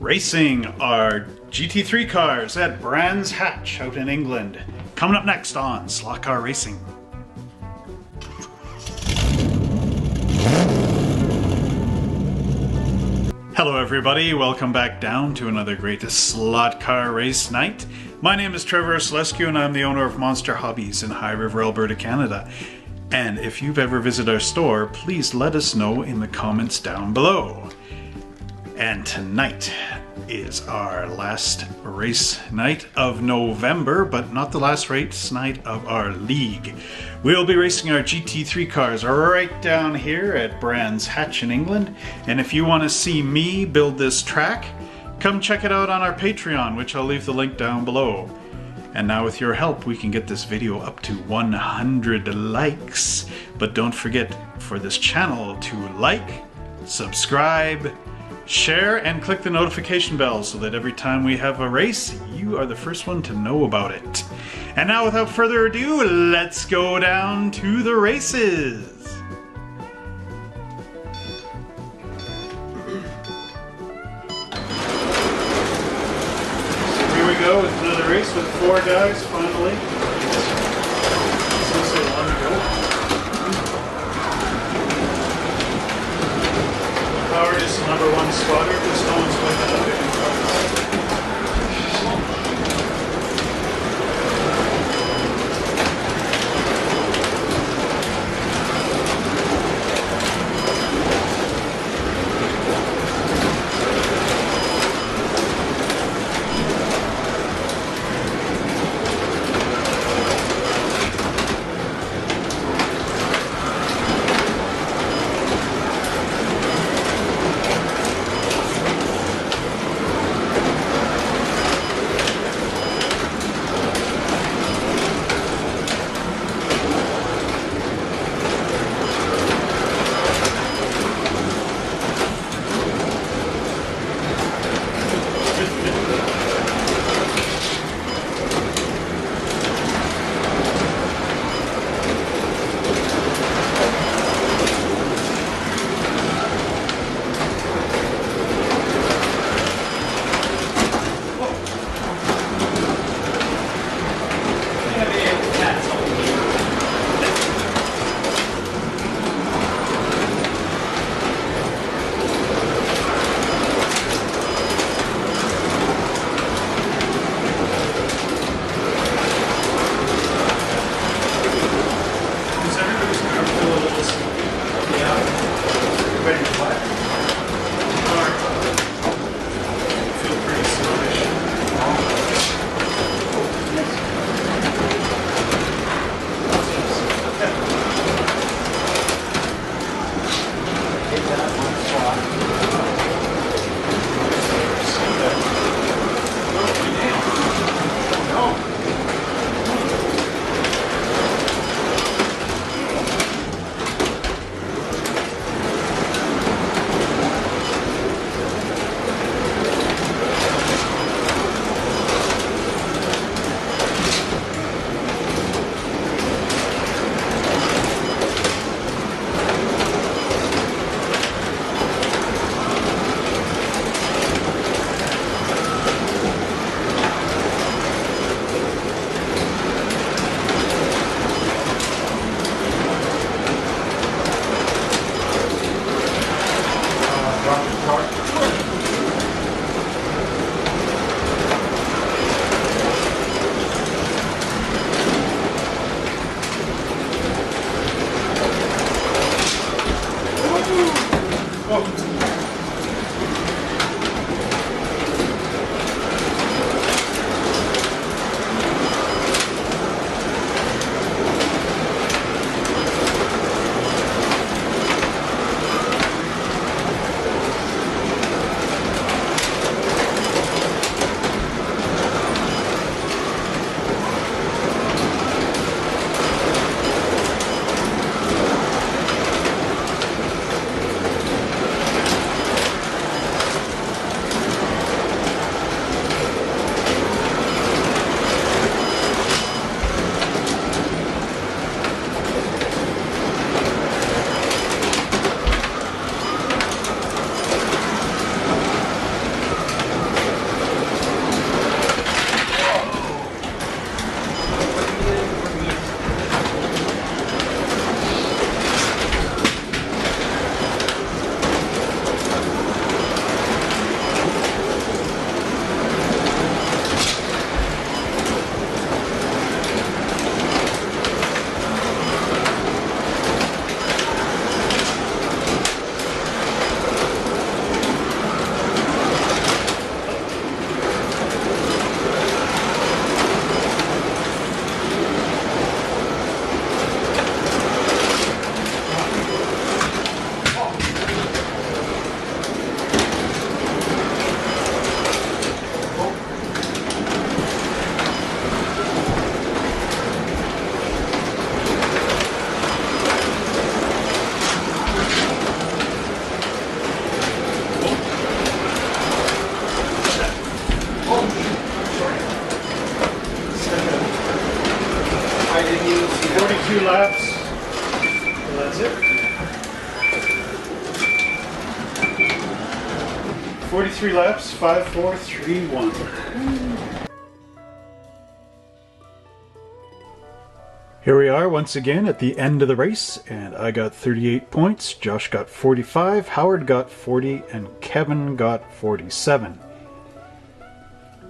Racing our GT3 cars at Brans Hatch out in England. Coming up next on Slot Car Racing. Hello everybody, welcome back down to another great slot car race night. My name is Trevor Selescu and I'm the owner of Monster Hobbies in High River, Alberta, Canada. And if you've ever visited our store, please let us know in the comments down below. And tonight is our last race night of November, but not the last race night of our league. We'll be racing our GT3 cars right down here at Brans Hatch in England. And if you want to see me build this track, come check it out on our Patreon, which I'll leave the link down below. And now with your help, we can get this video up to 100 likes. But don't forget for this channel to like, subscribe, share, and click the notification bell so that every time we have a race, you are the first one to know about it. And now without further ado, let's go down to the races. Here we go with another race with four guys finally. Seems so long ago. Howard is the number one spotter, because no one's winning out. 42 laps. So that's it. 43 laps, 5, 4, 3, 1. Here we are once again at the end of the race, and I got 38 points, Josh got 45, Howard got 40, and Kevin got 47.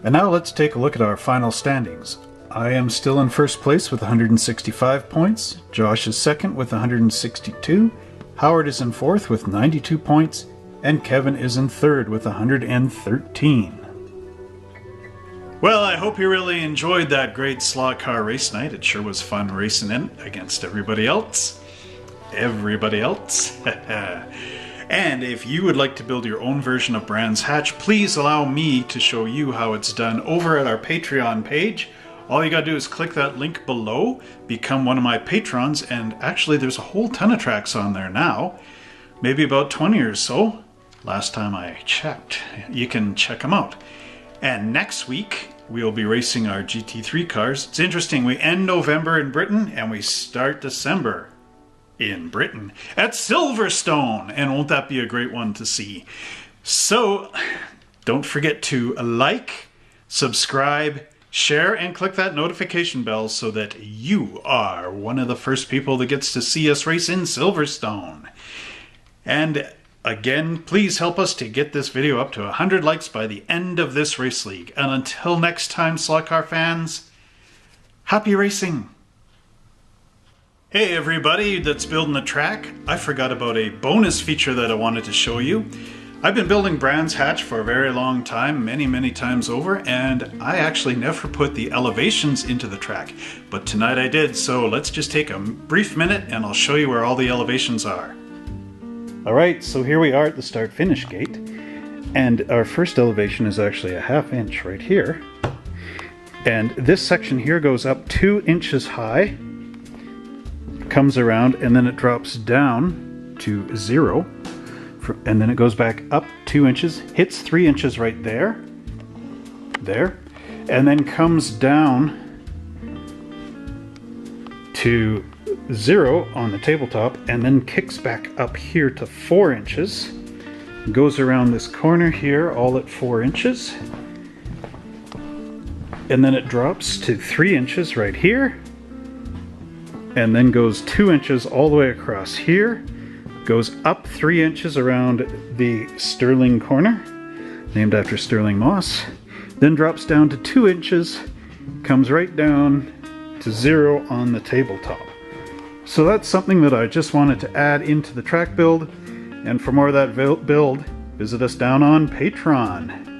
And now let's take a look at our final standings. I am still in first place with 165 points, Josh is second with 162, Howard is in fourth with 92 points, and Kevin is in third with 113. Well, I hope you really enjoyed that great slot car race night. It sure was fun racing in against everybody else. And if you would like to build your own version of Brans Hatch, please allow me to show you how it's done over at our Patreon page. All you gotta do is click that link below, become one of my patrons, and actually there's a whole ton of tracks on there now. Maybe about 20 or so. Last time I checked. You can check them out. And next week, we'll be racing our GT3 cars. It's interesting, we end November in Britain and we start December in Britain at Silverstone. And won't that be a great one to see? So don't forget to like, subscribe, share, and click that notification bell so that you are one of the first people that gets to see us race in Silverstone. And again, please help us to get this video up to 100 likes by the end of this race league. And until next time, slot car fans, happy racing! Hey everybody that's building the track, I forgot about a bonus feature that I wanted to show you. I've been building Brans Hatch for a very long time, many times over, and I actually never put the elevations into the track. But tonight I did, so let's just take a brief minute and I'll show you where all the elevations are. Alright, so here we are at the start-finish gate, and our first elevation is actually a ½ inch right here. And this section here goes up 2 inches high, comes around, and then it drops down to 0, and then it goes back up 2 inches, hits 3 inches right there, and then comes down to 0 on the tabletop, and then kicks back up here to 4 inches, goes around this corner here all at 4 inches, and then it drops to 3 inches right here, and then goes 2 inches all the way across here, goes up 3 inches around the Sterling corner, named after Sterling Moss, then drops down to 2 inches, comes right down to 0 on the tabletop. So that's something that I just wanted to add into the track build, and for more of that build, visit us down on Patreon.